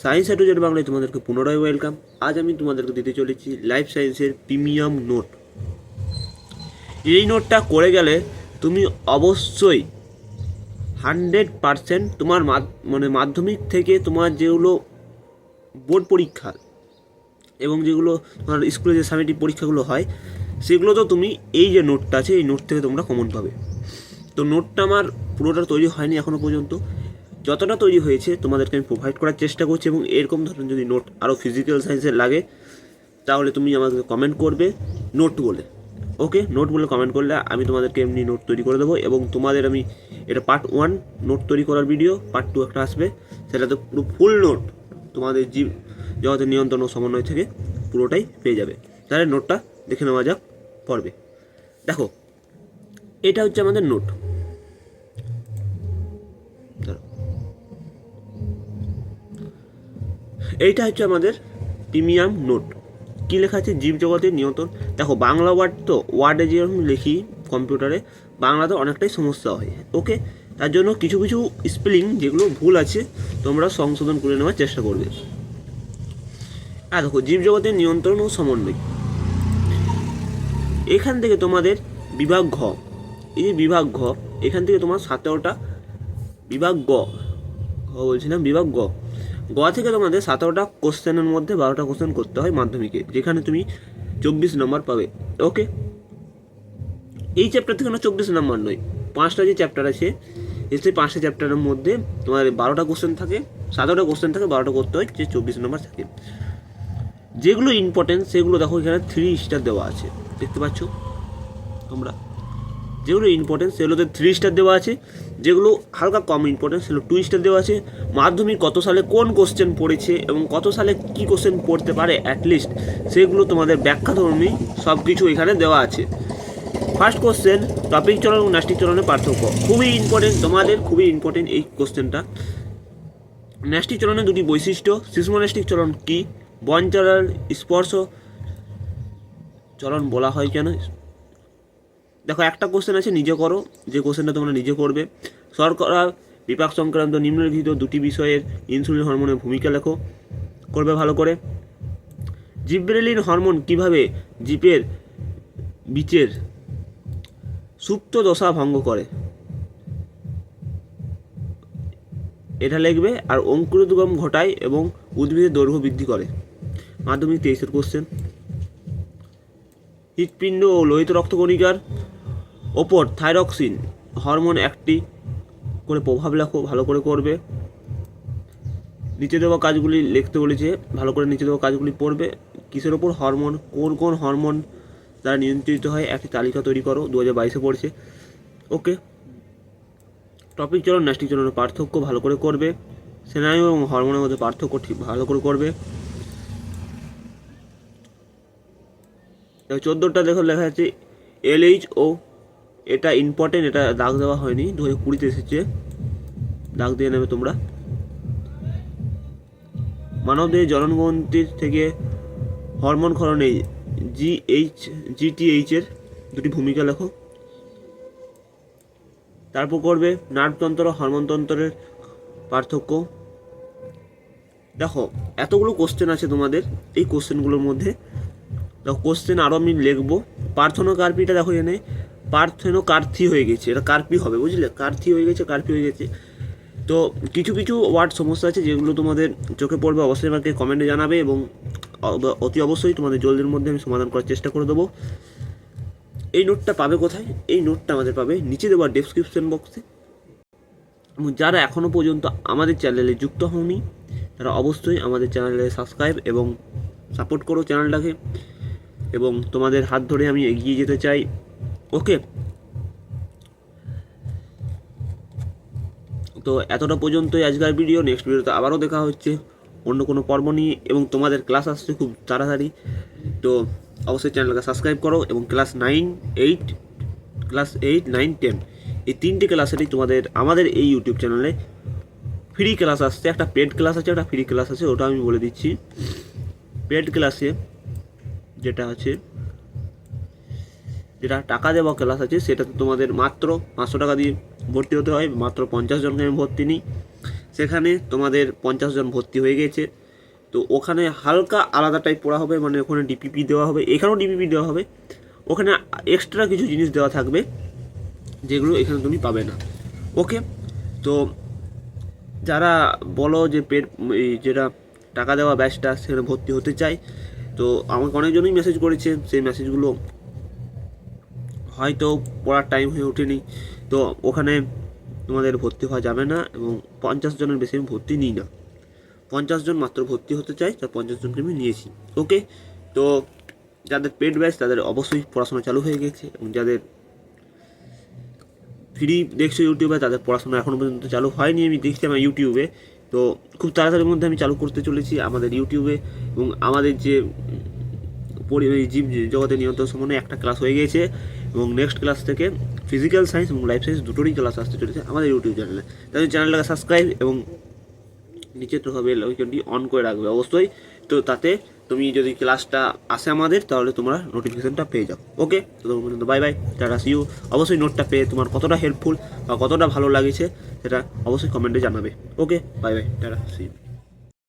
Science A to Z বাংলায় তোমাদেরকে পুনরায় ওয়েলকাম। আজ আমি তোমাদেরকে দিতে চলেছি লাইফ সায়েন্সের প্রিমিয়াম নোট। এই নোটটা করে গেলে তুমি অবশ্যই 100% তোমার মাধ্যমিক থেকে তোমার যেগুলো বোর্ড পরীক্ষা এবং যেগুলো তোমার স্কুলে যে সামেটিভ পরীক্ষাগুলো হয় সেগুলো তো তুমি এই যে নোটটা আছে এই নোট থেকে তোমরা কমন পাবে। তো নোটটা আমার পুরোটা তৈরি হয়নি এখনও পর্যন্ত, যতটা তৈরি হয়েছে তোমাদেরকে আমি প্রোভাইড করার চেষ্টা করছি। এবং এরকম ধরনের যদি নোট আরও ফিজিক্যাল সায়েন্সের লাগে তাহলে তুমি আমাকে কমেন্ট করবে নোট বলে, ওকে? নোট বলে কমেন্ট করলে আমি তোমাদেরকে এমনি নোট তৈরি করে দেবো। এবং তোমাদের আমি এটা পার্ট 1 নোট তৈরি করার ভিডিও, পার্ট 2 একটা আসবে, সেটাতে পুরো ফুল নোট তোমাদের জীব জগতের নিয়ন্ত্রণ ও সমন্বয় থেকে পুরোটাই পেয়ে যাবে। তাহলে নোটটা দেখে নেওয়া যাক পর্বে। দেখো, এটা হচ্ছে আমাদের নোট। এইটা হচ্ছে আমাদের প্রিমিয়াম নোট। কী লেখা আছে? জীবজগতের নিয়ন্ত্রণ। দেখো, বাংলা ওয়ার্ড তো ওয়ার্ডে যেরকম লিখি কম্পিউটারে, বাংলাতে অনেকটাই সমস্যা হয়, ওকে? তার জন্য কিছু কিছু স্পেলিং যেগুলো ভুল আছে তোমরা সংশোধন করে নেওয়ার চেষ্টা করবে। আর দেখো, জীবজগতের নিয়ন্ত্রণ ও সমন্বয়, এখান থেকে তোমাদের বিভাগ ঘ, এই যে বিভাগ ঘ, এখান থেকে তোমার 17টা বিভাগ গ বলছিলাম বিভাগ গ থেকে তোমাদের 17টা কোশ্চেনের মধ্যে 12টা কোশ্চেন করতে হয় মাধ্যমিকে, যেখানে তুমি 24 নম্বর পাবে, ওকে? এই চ্যাপ্টার থেকে 24 নম্বর নয়, 5টা যে চ্যাপ্টার আছে সেই 5টা চ্যাপ্টারের মধ্যে তোমার 12টা কোশ্চেন থাকে, 17টা কোশ্চেন থাকে, 12টা করতে হয়, যে 24 নম্বর থাকে। যেগুলো ইম্পর্টেন্ট সেগুলো দেখো এখানে 3 স্টার দেওয়া আছে, দেখতে পাচ্ছ তোমরা? যেগুলো ইম্পর্টেন্ট সেগুলোতে 3 স্টার দেওয়া আছে, যেগুলো হালকা কম ইম্পর্টেন্ট সেগুলো 2 স্টার দেওয়া আছে। মাধ্যমিক কত সালে কোন কোশ্চেন পড়েছে এবং কত সালে কী কোশ্চেন পড়তে পারে অ্যাটলিস্ট সেগুলো তোমাদের ব্যাখ্যাধর্মী সব কিছু এখানে দেওয়া আছে। ফার্স্ট কোশ্চেন, টপিক চলন এবং ন্যষ্টিক চলনের পার্থক্য, খুবই ইম্পর্টেন্ট তোমাদের, খুবই ইম্পর্টেন্ট এই কোশ্চেনটা। ন্যষ্টিক চলনের দুটি বৈশিষ্ট্য, শিশুমন্যষ্টিক চলন কী, বন চলন স্পর্শ চলন বলা হয় কেন। দেখো, একটা কোশ্চেন আছে নিজে করো, যে কোশ্চেনটা তোমরা নিজে করবে। শর্করা বিপাক সংক্রান্ত নিম্নলিখিত দুটি বিষয়ের ইনসুলিন হরমোনের ভূমিকা লেখো, করবে ভালো করে। জিব্রেলিন হরমোন কিভাবে জীবের বীচের সুপ্ত দশা ভঙ্গ করে, এটা লিখবে। আর অঙ্কুরোদ্গম ঘটায় এবং উদ্ভিদের দৈর্ঘ্য বৃদ্ধি করে, মাধ্যমিক 23-এর কোশ্চেন। হৃৎপিণ্ড ও লোহিত রক্তকণিকার ওপর থাইরক্সিন হরমোন একটি করে প্রভাব লেখো, ভালো করে করবে। নিচে দেওয়া কাজগুলি লিখতে বলেছে, ভালো করে নিচে দেওয়া কাজগুলি পড়বে। কিসের ওপর হরমোন, কোন কোন হরমোন দ্বারা নিয়ন্ত্রিত হয় একটি তালিকা তৈরি করো, 2022-এ পড়ছে, ওকে? টপিক চলন ন্যষ্টিক চলনের পার্থক্য ভালো করে করবে। স্নায়ু এবং হরমোনের মধ্যে পার্থক্য ঠিক ভালো করে করবে। 14টা দেখো লেখা আছে LHO, এটা ইম্পর্টেন্ট, এটা দাগ দেওয়া হয়নি, 2020-তে এসেছে, দাগ দিয়ে নেবে তোমরা। মানবদেহের জননগ্রন্থির থেকে হরমোন ক্ষরণে GTH এর দুটি ভূমিকা লেখো। তারপর করবে নার্ভতন্ত্র হরমোনতন্ত্রের পার্থক্য। দেখো, এতগুলো কোশ্চেন আছে তোমাদের, এই কোশ্চেনগুলোর মধ্যে দেখো কোশ্চেন আরও আমি লিখবো। পার্থেনোকার্পিটা দেখো, এখানে পার্থেনোকার্থি হয়ে গেছে, এটা কার্পি হবে, বুঝলে? কার্থি হয়ে গেছে, কার্পি হয়ে গেছে। তো কিছু কিছু ওয়ার্ড সমস্যা আছে যেগুলো তোমাদের চোখে পড়বে, অবশ্যই আমাকে কমেন্টে জানাবে এবং অতি অবশ্যই তোমাদের জলদির মধ্যে আমি সমাধান করার চেষ্টা করে দেবো। এই নোটটা পাবে কোথায়? এই নোটটা আমাদের পাবে নিচে দেওয়া ডেসক্রিপশন বক্সে। এবং যারা এখনও পর্যন্ত আমাদের চ্যানেলে যুক্ত হওনি তারা অবশ্যই আমাদের চ্যানেলে সাবস্ক্রাইব এবং সাপোর্ট করো চ্যানেলটাকে, এবং তোমাদের হাত ধরে আমি এগিয়ে যেতে চাই, ওকে? তো এতটা পর্যন্তই আজকের ভিডিও। নেক্সট ভিডিওতে আবারও দেখা হচ্ছে অন্য কোনো পর্ব নিয়ে, এবং তোমাদের ক্লাস আসছে খুব তাড়াতাড়ি। তো অবশ্যই চ্যানেলকে সাবস্ক্রাইব করো, এবং ক্লাস 9, 10 এই 3টে ক্লাসেরই তোমাদের আমাদের এই ইউটিউব চ্যানেলে ফ্রি ক্লাস আসছে। একটা পেড ক্লাস আছে, একটা ফ্রি ক্লাস আছে, ওটা আমি বলে দিচ্ছি। পেড ক্লাসে যেটা আছে, যেটা টাকা দেওয়া ক্লাস আছে, সেটাতে তোমাদের মাত্র 500 টাকা দিয়ে ভর্তি হতে হয়, মাত্র 50 জনকে আমি ভর্তি নিই। সেখানে তোমাদের 50 জন ভর্তি হয়ে গেছে। তো ওখানে হালকা আলাদা টাইপ পড়া হবে, মানে ওখানে ডিপিপি দেওয়া হবে, এখানেও ডিপিপি দেওয়া হবে, ওখানে এক্সট্রা কিছু জিনিস দেওয়া থাকবে যেগুলো এখানে তুমি পাবে না। ওকে, তো যারা বলো যে এই যেটা টাকা দেওয়া ব্যাচটা সেখানে ভর্তি হতে চাই, তো আমাকে অনেকজনই মেসেজ করেছে, সেই মেসেজগুলো হয়তো পড়ার টাইম হয়ে ওঠেনি। তো ওখানে তোমাদের ভর্তি হওয়া যাবে না, এবং 50 জনের বেশি আমি ভর্তি নিই না, 50 জন মাত্র ভর্তি হতে চাই, তার 50 জনকে আমি নিয়েছি। ওকে, তো যাদের পেড ব্যাচ তাদের অবশ্যই পড়াশোনা চালু হয়ে গেছে, এবং যাদের ফ্রি দেখছো ইউটিউবে তাদের পড়াশোনা এখনও পর্যন্ত চালু হয়নি, আমি দেখছি আমার ইউটিউবে। তো খুব তাড়াতাড়ির মধ্যে আমি চালু করতে চলেছি আমাদের ইউটিউবে, এবং আমাদের যে জীব জগতে নিয়ন্ত্রণ সম্বন্ধে একটা ক্লাস হয়ে গিয়েছে, এবং নেক্সট ক্লাস থেকে ফিজিক্যাল সায়েন্স এবং লাইফ সায়েন্স দুটোরই ক্লাস আসতে চলেছে আমাদের ইউটিউব চ্যানেলে। তাই চ্যানেলটাকে সাবস্ক্রাইব এবং নিচে তো হবে আইকনটি অন করে রাখবে অবশ্যই। তো তাতে তুমি যদি ক্লাসটা আসে আমাদের, তাহলে তোমরা নোটিফিকেশনটা পেয়ে যাও। ওকে, তো তোমার পর্যন্ত bye bye, tata, see you. অবশ্যই নোটটা পেয়ে তোমার কতটা হেল্পফুল বা কতটা ভালো লাগছে সেটা অবশ্যই কমেন্টে জানাবে। Okay, bye bye, tata, see you.